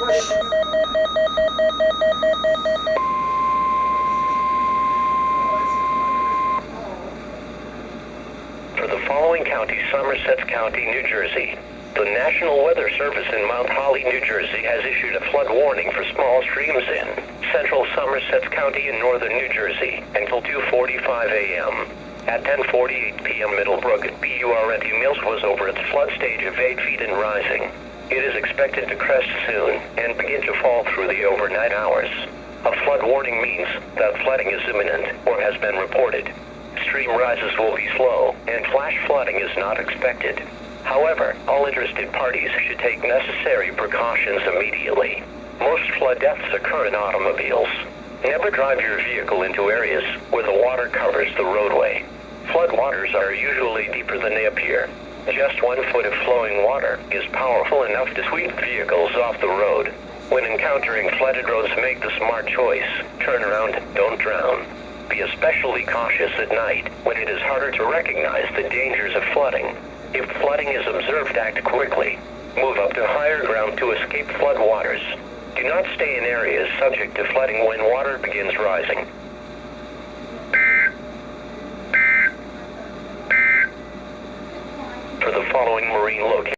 For the following counties, Somerset County, New Jersey. The National Weather Service in Mount Holly, New Jersey has issued a flood warning for small streams in central Somerset County in northern New Jersey until 2:45 a.m. At 10:48 p.m. Middlebrook BURNT Mills was over its flood stage of 8 feet and rising. It is expected to crest soon and begin to fall through the overnight hours. A flood warning means that flooding is imminent or has been reported. Stream rises will be slow, and flash flooding is not expected. However, all interested parties should take necessary precautions immediately. Most flood deaths occur in automobiles. Never drive your vehicle into areas where the water covers the roadway. Flood waters are usually deeper than they appear. Just 1 foot of flowing water is powerful enough to sweep vehicles off the road. When encountering flooded roads, make the smart choice. Turn around, don't drown. Be especially cautious at night when it is harder to recognize the dangers of flooding. If flooding is observed, act quickly. Move up to higher ground to escape flood waters. Do not stay in areas subject to flooding when water begins rising. For the following marine locations.